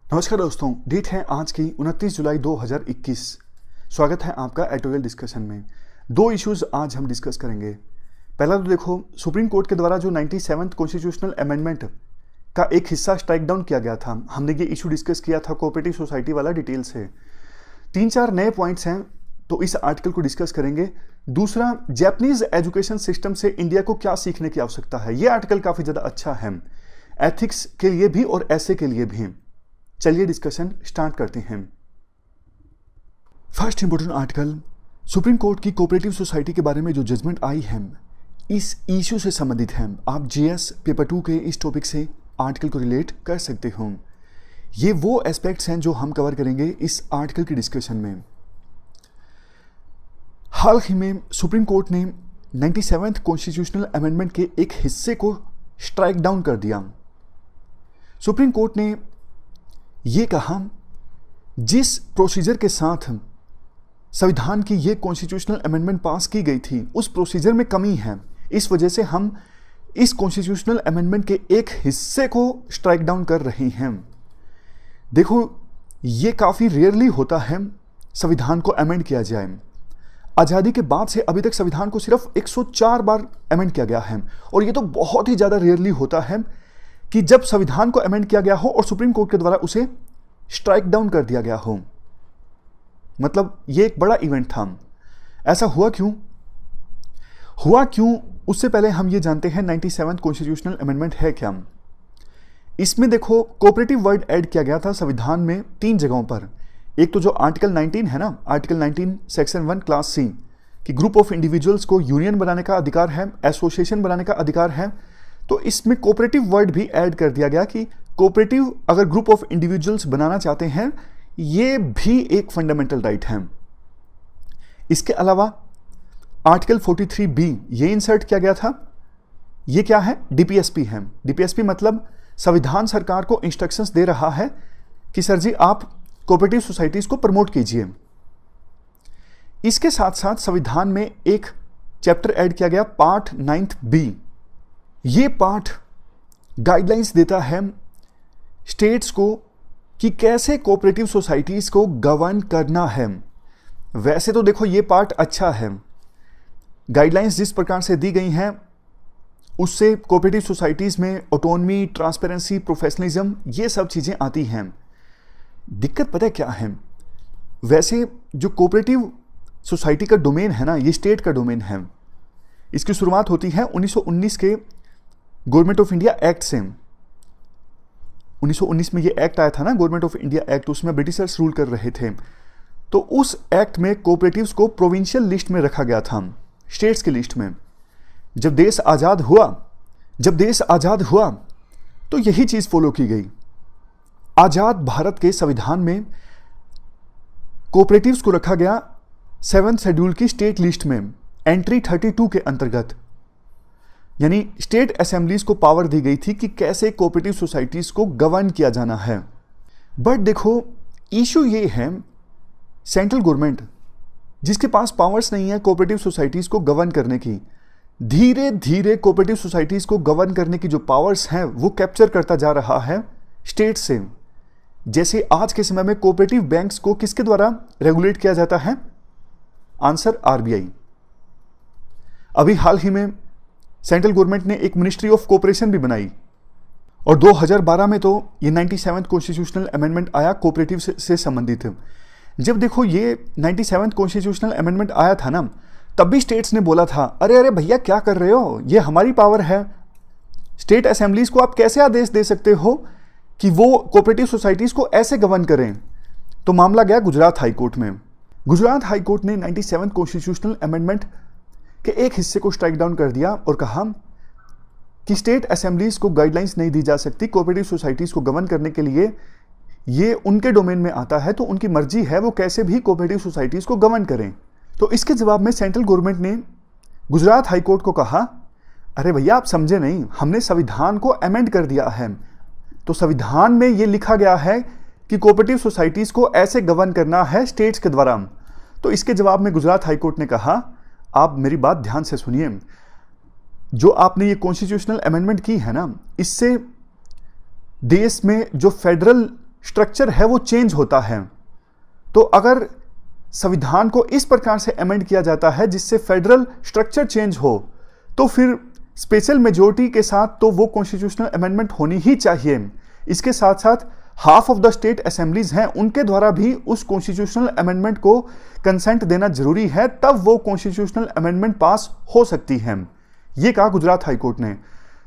नमस्कार दोस्तों, डेट है आज की 29 जुलाई 2021। स्वागत है आपका एडिटोरियल डिस्कशन में। दो इश्यूज आज हम डिस्कस करेंगे। पहला तो देखो, सुप्रीम कोर्ट के द्वारा जो 97th कॉन्स्टिट्यूशनल अमेंडमेंट का एक हिस्सा स्ट्राइक डाउन किया गया था, हमने ये इशू डिस्कस किया था कोऑपरेटिव सोसाइटी वाला डिटेल से। 3-4 नए पॉइंट्स हैं तो इस आर्टिकल को डिस्कस करेंगे। दूसरा, जापानीज एजुकेशन सिस्टम से इंडिया को क्या सीखने की आवश्यकता है। यह आर्टिकल काफी ज्यादा अच्छा है, एथिक्स के लिए भी और ऐसे के लिए भी। चलिए डिस्कशन स्टार्ट करते हैं। First important article, supreme court की कोऑपरेटिव सोसाइटी के बारे में जो जजमेंट आई है इस इश्यू से संबंधित है। आप जीएस पेपर 2 के इस टॉपिक से आर्टिकल को रिलेट कर सकते हो। ये वो एस्पेक्ट्स हैं जो हम कवर करेंगे इस आर्टिकल की डिस्कशन में। हाल ही में सुप्रीम कोर्ट ने 97th कॉन्स्टिट्यूशनल अमेंडमेंट के एक हिस्से को स्ट्राइक डाउन कर दिया। सुप्रीम कोर्ट ने ये कहा, जिस प्रोसीजर के साथ संविधान की ये कॉन्स्टिट्यूशनल अमेंडमेंट पास की गई थी उस प्रोसीजर में कमी है। इस वजह से हम इस कॉन्स्टिट्यूशनल अमेंडमेंट के एक हिस्से को स्ट्राइक डाउन कर रहे हैं। देखो, ये काफ़ी रेयरली होता है संविधान को अमेंड किया जाए। आज़ादी के बाद से अभी तक संविधान को सिर्फ 104 बार अमेंड किया गया है, और ये तो बहुत ही ज़्यादा रेयरली होता है कि जब संविधान को अमेंड किया गया हो और सुप्रीम कोर्ट के द्वारा उसे स्ट्राइक डाउन कर दिया गया हो। मतलब ये एक बड़ा इवेंट था। ऐसा हुआ क्यों उससे पहले हम ये जानते हैं 97th कॉन्स्टिट्यूशनल अमेंडमेंट है क्या। इसमें देखो, कोऑपरेटिव वर्ड ऐड किया गया था संविधान में 3 जगहों पर। एक तो जो आर्टिकल 19 है ना, आर्टिकल 19 सेक्शन 1 क्लास सी कि ग्रुप ऑफ इंडिविजुअल्स को यूनियन बनाने का अधिकार है, एसोसिएशन बनाने का अधिकार है। तो इसमें कोऑपरेटिव वर्ड भी ऐड कर दिया गया कि कोऑपरेटिव अगर ग्रुप ऑफ इंडिविजुअल्स बनाना चाहते हैं, ये भी एक फंडामेंटल राइट है। इसके अलावा आर्टिकल 43B ये इंसर्ट किया गया था। ये क्या है? डीपीएसपी है। डीपीएसपी मतलब संविधान सरकार को इंस्ट्रक्शंस दे रहा है कि सर जी आप कोऑपरेटिव सोसाइटीज को प्रमोट कीजिए। इसके साथ साथ संविधान में एक चैप्टर ऐड किया गया, पार्ट 9B। ये पार्ट गाइडलाइंस देता है स्टेट्स को कि कैसे कोऑपरेटिव सोसाइटीज को गवर्न करना है। वैसे तो देखो ये पार्ट अच्छा है, गाइडलाइंस जिस प्रकार से दी गई हैं उससे कोऑपरेटिव सोसाइटीज में ऑटोनमी, ट्रांसपेरेंसी, प्रोफेशनलिज्म ये सब चीज़ें आती हैं। दिक्कत पता है क्या है? वैसे जो कोऑपरेटिव सोसाइटी का डोमेन है ना, ये स्टेट का डोमेन है। इसकी शुरुआत होती है 1919 के गवर्नमेंट ऑफ इंडिया एक्ट से। 1919 में ये एक्ट आया था ना, गवर्नमेंट ऑफ इंडिया एक्ट, उसमें ब्रिटिशर्स रूल कर रहे थे। तो उस एक्ट में कोऑपरेटिव्स को प्रोविंशियल लिस्ट में रखा गया था, स्टेट्स की लिस्ट में। जब देश आज़ाद हुआ तो यही चीज़ फॉलो की गई। आज़ाद भारत के संविधान में कोऑपरेटिव्स को रखा गया 7th शेड्यूल की स्टेट लिस्ट में, एंट्री 32 के अंतर्गत। यानी स्टेट असेंबलीज को पावर दी गई थी कि कैसे कोऑपरेटिव सोसाइटीज को गवर्न किया जाना है। बट देखो, इशू ये है, सेंट्रल गवर्नमेंट जिसके पास पावर्स नहीं है कोऑपरेटिव सोसाइटीज को गवर्न करने की, धीरे धीरे कोऑपरेटिव सोसाइटीज को गवर्न करने की जो पावर्स हैं वो कैप्चर करता जा रहा है स्टेट से। जैसे आज के समय में कोऑपरेटिव बैंक्स को किसके द्वारा रेगुलेट किया जाता है? Answer RBI. अभी हाल ही में सेंट्रल गवर्नमेंट ने एक मिनिस्ट्री ऑफ कोऑपरेशन भी बनाई, और 2012 में तो ये 97th कॉन्स्टिट्यूशनल अमेंडमेंट आया कोऑपरेटिव से संबंधित। जब देखो ये 97th कॉन्स्टिट्यूशनल अमेंडमेंट आया था ना, तब भी स्टेट्स ने बोला था, अरे अरे भैया क्या कर रहे हो, ये हमारी पावर है। स्टेट असेंबलीज को आप कैसे आदेश दे सकते हो कि वो कोऑपरेटिव सोसाइटीज को ऐसे गवर्न करें। तो मामला गया गुजरात हाईकोर्ट में। गुजरात हाईकोर्ट ने 97th कॉन्स्टिट्यूशनल अमेंडमेंट के एक हिस्से को स्ट्राइक डाउन कर दिया और कहा कि स्टेट असेंबलीज को गाइडलाइंस नहीं दी जा सकती कोऑपरेटिव सोसाइटीज को गवर्न करने के लिए, ये उनके डोमेन में आता है, तो उनकी मर्जी है वो कैसे भी कोऑपरेटिव सोसाइटीज को गवर्न करें। तो इसके जवाब में सेंट्रल गवर्नमेंट ने गुजरात हाईकोर्ट को कहा, अरे भैया आप समझे नहीं, हमने संविधान को अमेंड कर दिया है, तो संविधान में ये लिखा गया है कि कोऑपरेटिव सोसाइटीज को ऐसे गवर्न करना है स्टेट्स के द्वारा। तो इसके जवाब में गुजरात हाईकोर्ट ने कहा, आप मेरी बात ध्यान से सुनिए, जो आपने ये कॉन्स्टिट्यूशनल अमेंडमेंट की है ना, इससे देश में जो फेडरल स्ट्रक्चर है वो चेंज होता है। तो अगर संविधान को इस प्रकार से अमेंड किया जाता है जिससे फेडरल स्ट्रक्चर चेंज हो, तो फिर स्पेशल मेजोरिटी के साथ तो वो कॉन्स्टिट्यूशनल अमेंडमेंट होनी ही चाहिए। इसके साथ साथ half of the state assemblies हैं, उनके द्वारा भी उस कॉन्स्टिट्यूशनल अमेंडमेंट को कंसेंट देना जरूरी है, तब वो कॉन्स्टिट्यूशनल अमेंडमेंट पास हो सकती है। ये कहा गुजरात हाईकोर्ट ने।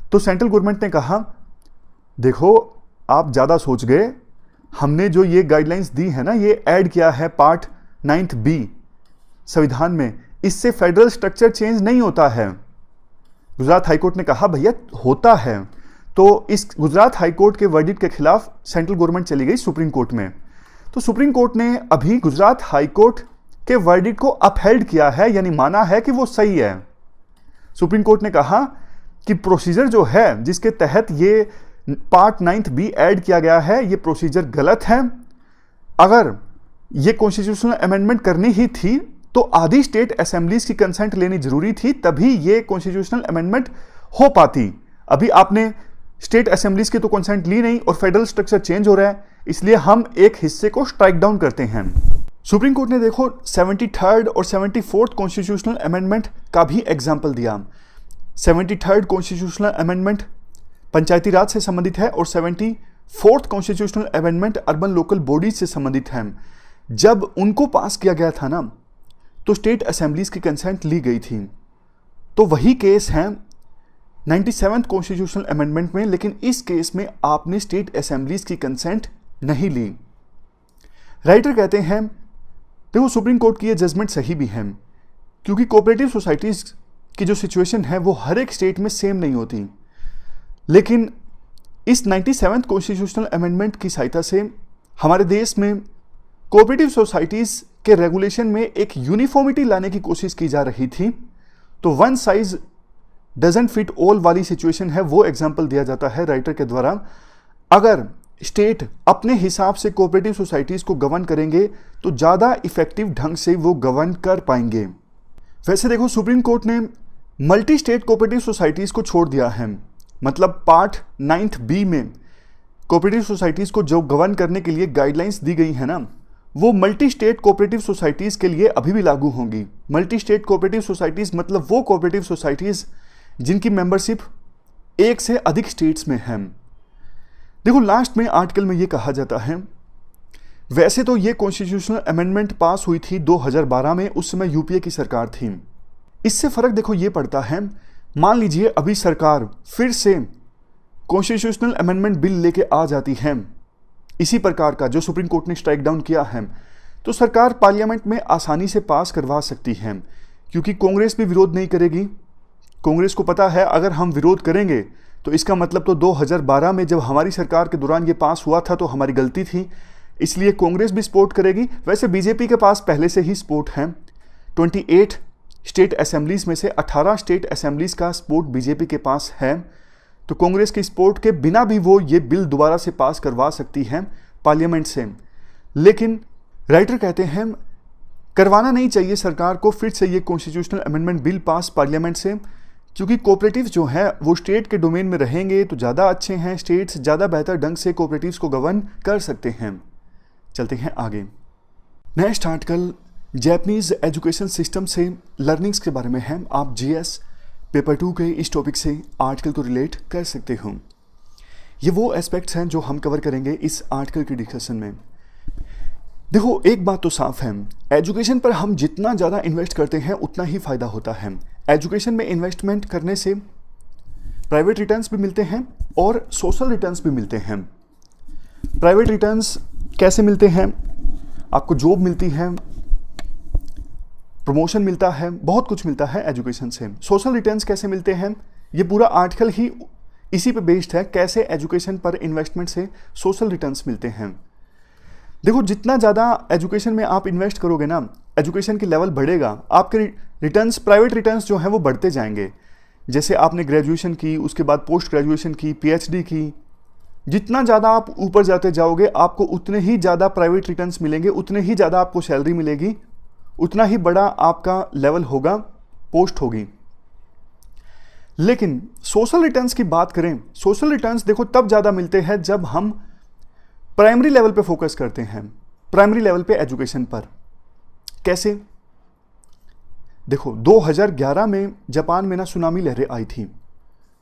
तो सेंट्रल गवर्नमेंट ने कहा, देखो आप ज़्यादा सोच गए, हमने जो ये गाइडलाइंस दी है ना, ये ऐड किया है पार्ट 9B संविधान में, इससे फेडरल स्ट्रक्चर चेंज नहीं होता है। गुजरात हाईकोर्ट ने कहा भैया होता है। तो इस गुजरात हाईकोर्ट के वर्डिक्ट के खिलाफ सेंट्रल गवर्नमेंट चली गई सुप्रीम कोर्ट में। तो सुप्रीम कोर्ट ने अभी गुजरात हाईकोर्ट के वर्डिक्ट को अपहेल्ड किया है, यानी माना है कि वो सही है। सुप्रीम कोर्ट ने कहा कि प्रोसीजर जो है जिसके तहत ये पार्ट 9B ऐड किया गया है, ये प्रोसीजर गलत है। अगर ये कॉन्स्टिट्यूशनल अमेंडमेंट करनी ही थी तो आधी स्टेट असेंबलीज की कंसेंट लेनी जरूरी थी, तभी ये कॉन्स्टिट्यूशनल अमेंडमेंट हो पाती। अभी आपने स्टेट असेंबलीज की तो कंसेंट ली नहीं और फेडरल स्ट्रक्चर चेंज हो रहा है, इसलिए हम एक हिस्से को स्ट्राइक डाउन करते हैं। सुप्रीम कोर्ट ने देखो 73rd और 74th कॉन्स्टिट्यूशनल अमेंडमेंट का भी एग्जाम्पल दिया। 73rd कॉन्स्टिट्यूशनल अमेंडमेंट पंचायती राज से संबंधित है और 74th constitutional amendment urban local bodies से संबंधित है। जब उनको पास किया गया था ना, तो स्टेट असेंबलीज की कंसेंट ली गई थी। तो वही केस है 97th कॉन्स्टिट्यूशनल अमेंडमेंट में, लेकिन इस केस में आपने स्टेट असेंबलीज की कंसेंट नहीं ली। राइटर कहते हैं देखो सुप्रीम कोर्ट की ये जजमेंट सही भी है, क्योंकि कोऑपरेटिव सोसाइटीज की जो सिचुएशन है वो हर एक स्टेट में सेम नहीं होती। लेकिन इस 97th कॉन्स्टिट्यूशनल अमेंडमेंट की सहायता से हमारे देश में कोऑपरेटिव सोसाइटीज के रेगुलेशन में एक यूनिफॉर्मिटी लाने की कोशिश की जा रही थी। तो one size doesn't fit all वाली सिचुएशन है, वो एग्जाम्पल दिया जाता है राइटर के द्वारा। अगर स्टेट अपने हिसाब से कोऑपरेटिव सोसाइटीज को गवर्न करेंगे तो ज़्यादा इफेक्टिव ढंग से वो गवर्न कर पाएंगे। वैसे देखो सुप्रीम कोर्ट ने मल्टी स्टेट कोऑपरेटिव सोसाइटीज को छोड़ दिया है, मतलब पार्ट 9B में कोऑपरेटिव सोसाइटीज को जो गवर्न करने के लिए गाइडलाइंस दी गई है ना, वो मल्टी स्टेट कोऑपरेटिव सोसाइटीज के लिए अभी भी लागू होंगी। मल्टी स्टेट कोऑपरेटिव सोसाइटीज मतलब वो कोऑपरेटिव सोसाइटीज जिनकी मेंबरशिप एक से अधिक स्टेट्स में है। देखो लास्ट में आर्टिकल में ये कहा जाता है, वैसे तो ये कॉन्स्टिट्यूशनल अमेंडमेंट पास हुई थी 2012 में, उस समय यूपीए की सरकार थी। इससे फर्क देखो ये पड़ता है, मान लीजिए अभी सरकार फिर से कॉन्स्टिट्यूशनल अमेंडमेंट बिल लेके आ जाती है इसी प्रकार का जो सुप्रीम कोर्ट ने स्ट्राइक डाउन किया है, तो सरकार पार्लियामेंट में आसानी से पास करवा सकती है, क्योंकि कांग्रेस भी विरोध नहीं करेगी। कांग्रेस को पता है अगर हम विरोध करेंगे तो इसका मतलब तो 2012 में जब हमारी सरकार के दौरान ये पास हुआ था तो हमारी गलती थी, इसलिए कांग्रेस भी सपोर्ट करेगी। वैसे बीजेपी के पास पहले से ही सपोर्ट है, 28 स्टेट असेंबलीज में से 18 स्टेट असेंबलीज का सपोर्ट बीजेपी के पास है, तो कांग्रेस की सपोर्ट के बिना भी वो ये बिल दोबारा से पास करवा सकती है पार्लियामेंट से। लेकिन राइटर कहते हैं करवाना नहीं चाहिए सरकार को फिर से ये constitutional amendment bill pass parliament से, क्योंकि कोऑपरेटिव जो है वो स्टेट के डोमेन में रहेंगे तो ज़्यादा अच्छे हैं, स्टेट्स ज़्यादा बेहतर ढंग से कोऑपरेटिव्स को गवर्न कर सकते हैं। चलते हैं आगे। Next article Japanese education system से लर्निंग्स के बारे में है। आप जीएस पेपर 2 के इस टॉपिक से आर्टिकल को रिलेट कर सकते हो। ये वो एस्पेक्ट्स हैं जो हम कवर करेंगे इस आर्टिकल की डिस्कशन में। देखो एक बात तो साफ है, एजुकेशन पर हम जितना ज़्यादा इन्वेस्ट करते हैं उतना ही फ़ायदा होता है। एजुकेशन में इन्वेस्टमेंट करने से प्राइवेट रिटर्न्स भी मिलते हैं और सोशल रिटर्न्स भी मिलते हैं। प्राइवेट रिटर्न्स कैसे मिलते हैं? आपको जॉब मिलती है, प्रमोशन मिलता है, बहुत कुछ मिलता है एजुकेशन से। सोशल रिटर्न्स कैसे मिलते हैं? ये पूरा आर्टिकल ही इसी पे बेस्ड है, कैसे एजुकेशन पर इन्वेस्टमेंट से सोशल रिटर्न्स मिलते हैं। देखो जितना ज़्यादा एजुकेशन में आप इन्वेस्ट करोगे ना, एजुकेशन की लेवल बढ़ेगा, आपके रिटर्न्स प्राइवेट रिटर्न्स जो हैं वो बढ़ते जाएंगे। जैसे आपने ग्रेजुएशन की, उसके बाद पोस्ट ग्रेजुएशन की, पीएचडी की, जितना ज़्यादा आप ऊपर जाते जाओगे आपको उतने ही ज़्यादा प्राइवेट रिटर्न्स मिलेंगे, उतने ही ज़्यादा आपको सैलरी मिलेगी, उतना ही बड़ा आपका लेवल होगा, पोस्ट होगी। लेकिन सोशल रिटर्न्स की बात करें, सोशल रिटर्न्स देखो तब ज़्यादा मिलते हैं जब हम प्राइमरी लेवल पे फोकस करते हैं, प्राइमरी लेवल पे एजुकेशन पर। कैसे? देखो 2011 में जापान में ना सुनामी लहरें आई थी,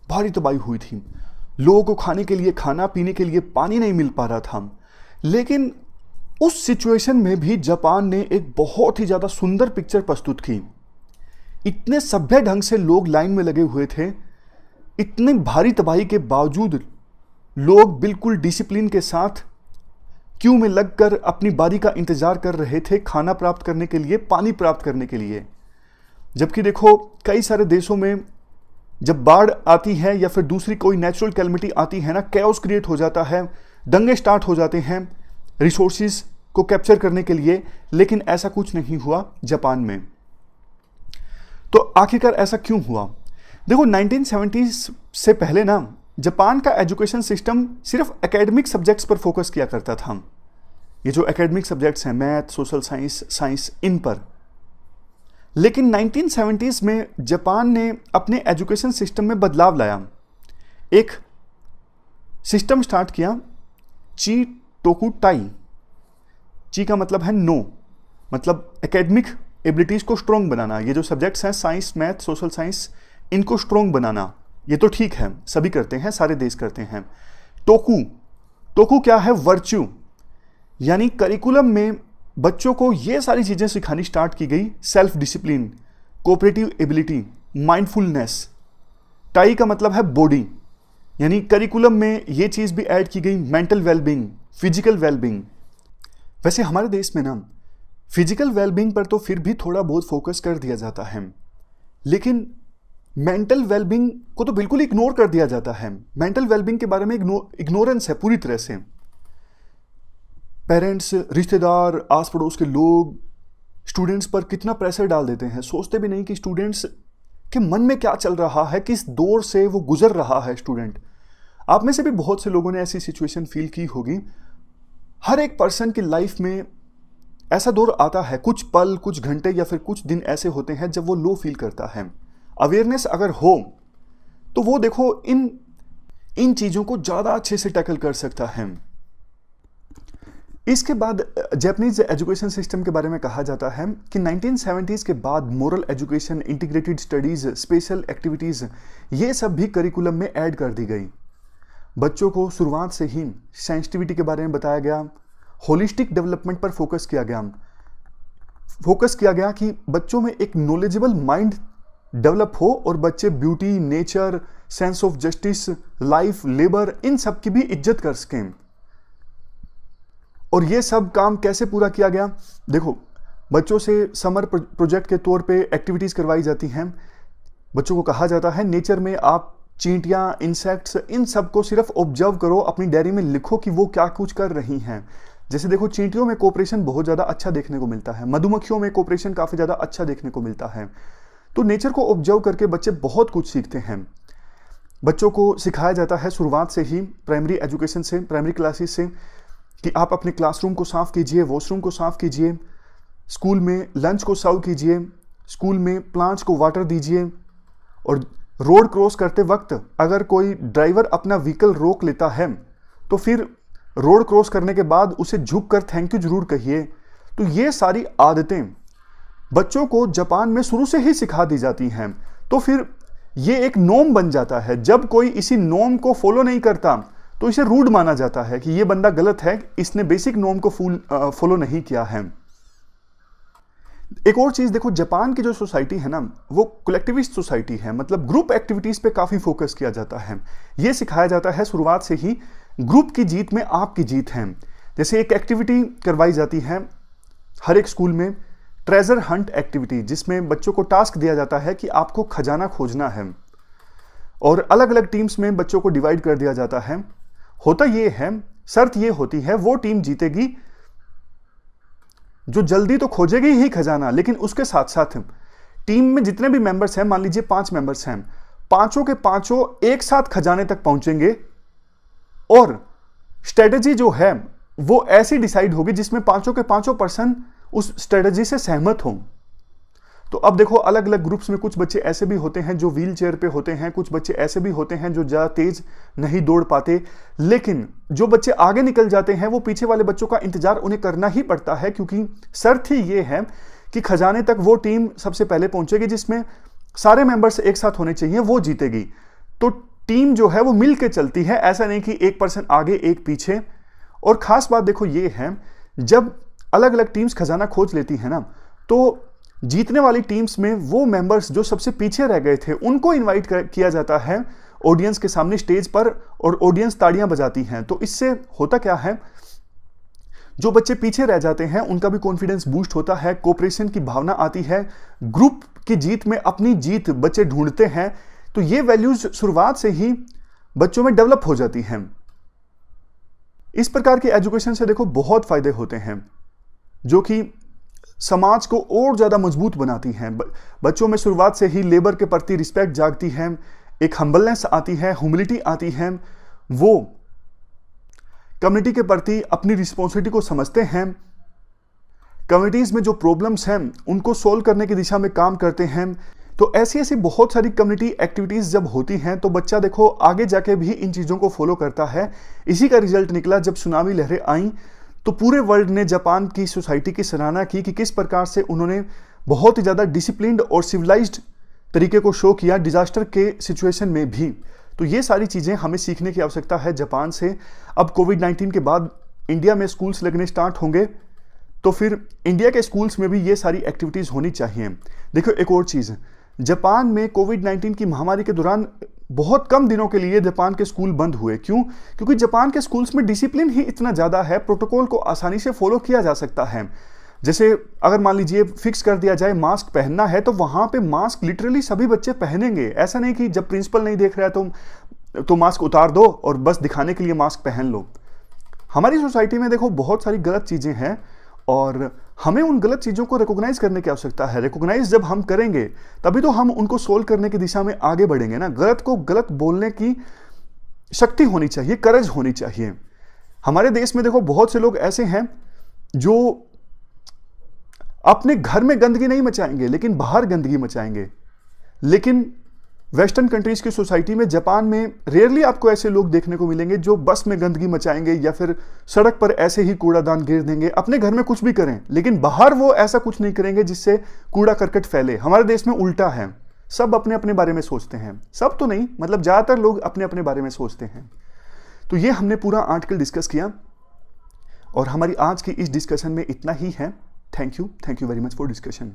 भारी तबाही हुई थी, लोगों को खाने के लिए, खाना पीने के लिए पानी नहीं मिल पा रहा था। लेकिन उस सिचुएशन में भी जापान ने एक बहुत ही ज़्यादा सुंदर पिक्चर प्रस्तुत की। इतने सभ्य ढंग से लोग लाइन में लगे हुए थे, इतनी भारी तबाही के बावजूद लोग बिल्कुल डिसिप्लिन के साथ क्यू में लगकर अपनी बारी का इंतजार कर रहे थे, खाना प्राप्त करने के लिए, पानी प्राप्त करने के लिए। जबकि देखो कई सारे देशों में जब बाढ़ आती है या फिर दूसरी कोई नेचुरल कैलेमिटी आती है ना, कैओस क्रिएट हो जाता है, दंगे स्टार्ट हो जाते हैं रिसोर्सेज को कैप्चर करने के लिए। लेकिन ऐसा कुछ नहीं हुआ जापान में। तो आखिरकार ऐसा क्यों हुआ? देखो 1970s से पहले ना जापान का एजुकेशन सिस्टम सिर्फ एकेडमिक सब्जेक्ट्स पर फोकस किया करता था। ये जो एकेडमिक सब्जेक्ट्स हैं, मैथ, सोशल साइंस, इन पर। लेकिन 1970s में जापान ने अपने एजुकेशन सिस्टम में बदलाव लाया। एक सिस्टम स्टार्ट किया, ची टोकु टाई। ची का मतलब है नो, मतलब एकेडमिक एबिलिटीज को स्ट्रॉन्ग बनाना। ये जो सब्जेक्ट्स हैं साइंस, मैथ, सोशल साइंस, इनको स्ट्रॉन्ग बनाना, ये तो ठीक है, सभी करते हैं, सारे देश करते हैं। टोकु क्या है? वर्च्यू। यानी करिकुलम में बच्चों को ये सारी चीजें सिखानी स्टार्ट की गई, self discipline, cooperative ability, mindfulness. Tie का मतलब है बॉडी, यानी करिकुलम में ये चीज भी ऐड की गई, मेंटल वेलबींग, फिजिकल वेलबींग। वैसे हमारे देश में ना फिजिकल वेलबींग पर तो फिर भी थोड़ा बहुत फोकस कर दिया जाता है, लेकिन मेंटल वेलबींग को तो बिल्कुल इग्नोर कर दिया जाता है। मेंटल वेलबींग के बारे में इग्नोरेंस है पूरी तरह से। पेरेंट्स, रिश्तेदार, आस पड़ोस के लोग स्टूडेंट्स पर कितना प्रेशर डाल देते हैं, सोचते भी नहीं कि स्टूडेंट्स के मन में क्या चल रहा है, किस दौर से वो गुजर रहा है स्टूडेंट। आप में से भी बहुत से लोगों ने ऐसी सिचुएशन फील की होगी। हर एक पर्सन की लाइफ में ऐसा दौर आता है, कुछ पल, कुछ घंटे या फिर कुछ दिन ऐसे होते हैं जब वो लो फील करता है। अवेयरनेस अगर हो तो वो देखो इन चीजों को ज्यादा अच्छे से टैकल कर सकता है। इसके बाद जापानीज एजुकेशन सिस्टम के बारे में कहा जाता है कि 1970s के बाद moral education, integrated studies, special activities, ये सब भी करिकुलम में ऐड कर दी गई। बच्चों को शुरुआत से ही सेंसिटिविटी के बारे में बताया गया, होलिस्टिक डेवलपमेंट पर फोकस किया गया कि बच्चों में एक नॉलेजेबल माइंड डेवलप हो और बच्चे beauty, nature, sense of justice, life, labour, इन सब की भी इज्जत कर सकें। और ये सब काम कैसे पूरा किया गया? देखो बच्चों से समर प्रोजेक्ट के तौर पे एक्टिविटीज करवाई जाती हैं। बच्चों को कहा जाता है नेचर में आप चींटियां, इंसेक्ट्स, इन सब को सिर्फ ऑब्जर्व करो, अपनी डायरी में लिखो कि वो क्या कुछ कर रही हैं। जैसे देखो चींटियों में कोऑपरेशन बहुत ज्यादा अच्छा देखने को मिलता है, मधुमक्खियों में कोऑपरेशन काफी ज्यादा अच्छा देखने को मिलता है। तो नेचर को ऑब्जर्व करके बच्चे बहुत कुछ सीखते हैं। बच्चों को सिखाया जाता है शुरुआत से ही, प्राइमरी एजुकेशन से, प्राइमरी क्लासेस से, कि आप अपने क्लासरूम को साफ कीजिए, वॉशरूम को साफ कीजिए, स्कूल में लंच को सर्व कीजिए, स्कूल में प्लांट्स को वाटर दीजिए। और रोड क्रॉस करते वक्त अगर कोई ड्राइवर अपना व्हीकल रोक लेता है तो फिर रोड क्रॉस करने के बाद उसे झुककर थैंक यू जरूर कहिए। तो ये सारी आदतें बच्चों को जापान में शुरू से ही सिखा दी जाती हैं। तो फिर ये एक नॉर्म बन जाता है। जब कोई इसी नॉर्म को फॉलो नहीं करता तो इसे रूड माना जाता है कि ये बंदा गलत है, इसने बेसिक नॉर्म को फॉलो नहीं किया है। एक और चीज देखो, जापान की जो सोसाइटी है ना, वो कलेक्टिविस्ट सोसाइटी है, मतलब ग्रुप एक्टिविटीज पे काफी फोकस किया जाता है। ये सिखाया जाता है शुरुआत से ही, ग्रुप की जीत में आपकी जीत है। जैसे एक एक्टिविटी करवाई जाती है हर एक स्कूल में, ट्रेजर हंट एक्टिविटी, जिसमें बच्चों को टास्क दिया जाता है कि आपको खजाना खोजना है। और अलग अलग टीम्स में बच्चों को डिवाइड कर दिया जाता है। होता ये है, शर्त ये होती है, वो टीम जीतेगी जो जल्दी तो खोजेगी ही खजाना, लेकिन उसके साथ साथ टीम में जितने भी मेंबर्स हैं, मान लीजिए 5 मेंबर्स हैं, पांचों के पांचों एक साथ खजाने तक पहुंचेंगे। और स्ट्रेटेजी जो है वो ऐसी डिसाइड होगी जिसमें पांचों के पांचों पर्सन उस स्ट्रेटेजी से सहमत हों। तो अब देखो अलग अलग ग्रुप्स में कुछ बच्चे ऐसे भी होते हैं जो व्हील चेयर पे होते हैं, कुछ बच्चे ऐसे भी होते हैं जो ज़्यादा तेज नहीं दौड़ पाते, लेकिन जो बच्चे आगे निकल जाते हैं वो पीछे वाले बच्चों का इंतजार उन्हें करना ही पड़ता है, क्योंकि शर्त ही ये है कि खजाने तक वो टीम सबसे पहले पहुंचेगी जिसमें सारे मेंबर्स एक साथ होने चाहिए, वो जीतेगी। तो टीम जो है वो मिल के चलती है, ऐसा नहीं कि एक पर्सन आगे एक पीछे। और खास बात देखो ये है, जब अलग अलग टीम्स खजाना खोज लेती है ना, तो जीतने वाली टीम्स में वो मेंबर्स जो सबसे पीछे रह गए थे उनको इनवाइट किया जाता है ऑडियंस के सामने स्टेज पर, और ऑडियंस ताड़ियां बजाती हैं। तो इससे होता क्या है, जो बच्चे पीछे रह जाते हैं उनका भी कॉन्फिडेंस बूस्ट होता है, कोऑपरेशन की भावना आती है, ग्रुप की जीत में अपनी जीत बच्चे ढूंढते हैं। तो ये वैल्यूज शुरुआत से ही बच्चों में डेवलप हो जाती हैं। इस प्रकार की एजुकेशन से देखो बहुत फायदे होते हैं जो कि समाज को और ज्यादा मजबूत बनाती हैं। बच्चों में शुरुआत से ही लेबर के प्रति रिस्पेक्ट जागती है, एक हम्बलनेस आती है, ह्यूमिलिटी आती है, वो कम्युनिटी के प्रति अपनी रिस्पॉन्सिबिलिटी को समझते हैं, कम्युनिटीज में जो प्रॉब्लम्स हैं उनको सोल्व करने की दिशा में काम करते हैं। तो ऐसी ऐसी बहुत सारी कम्युनिटी एक्टिविटीज जब होती हैं तो बच्चा देखो आगे जाके भी इन चीजों को फॉलो करता है। इसी का रिजल्ट निकला जब सुनामी लहरें आई तो पूरे वर्ल्ड ने जापान की सोसाइटी की सराहना की कि किस प्रकार से उन्होंने बहुत ही ज़्यादा डिसिप्लिन्ड और सिविलाइज्ड तरीके को शो किया डिजास्टर के सिचुएशन में भी। तो ये सारी चीज़ें हमें सीखने की आवश्यकता है जापान से। अब कोविड-19 के बाद इंडिया में स्कूल्स लगने स्टार्ट होंगे तो फिर इंडिया के स्कूल्स में भी ये सारी एक्टिविटीज़ होनी चाहिए। देखो एक और चीज़, जापान में कोविड-19 की महामारी के दौरान बहुत कम दिनों के लिए जापान के स्कूल बंद हुए। क्यों? क्योंकि जापान के स्कूल्स में डिसिप्लिन ही इतना ज़्यादा है, प्रोटोकॉल को आसानी से फॉलो किया जा सकता है। जैसे अगर मान लीजिए फिक्स कर दिया जाए मास्क पहनना है तो वहाँ पे मास्क लिटरली सभी बच्चे पहनेंगे। ऐसा नहीं कि जब प्रिंसिपल नहीं देख रहा है तो मास्क उतार दो और बस दिखाने के लिए मास्क पहन लो। हमारी सोसाइटी में देखो बहुत सारी गलत चीज़ें हैं और हमें उन गलत चीज़ों को रिकॉग्नाइज करने की आवश्यकता है। रिकॉग्नाइज जब हम करेंगे तभी तो हम उनको सोल्व करने की दिशा में आगे बढ़ेंगे ना। गलत को गलत बोलने की शक्ति होनी चाहिए, करेज होनी चाहिए। हमारे देश में देखो बहुत से लोग ऐसे हैं जो अपने घर में गंदगी नहीं मचाएंगे लेकिन बाहर गंदगी मचाएंगे। लेकिन वेस्टर्न कंट्रीज की सोसाइटी में, जापान में रेयरली आपको ऐसे लोग देखने को मिलेंगे जो बस में गंदगी मचाएंगे या फिर सड़क पर ऐसे ही कूड़ादान गिर देंगे। अपने घर में कुछ भी करें लेकिन बाहर वो ऐसा कुछ नहीं करेंगे जिससे कूड़ा करकट फैले। हमारे देश में उल्टा है, सब अपने अपने बारे में सोचते हैं। सब तो नहीं, मतलब ज्यादातर लोग अपने अपने बारे में सोचते हैं। तो ये हमने पूरा आर्टिकल डिस्कस किया और हमारी आज की इस डिस्कशन में इतना ही है। Thank you very much for discussion.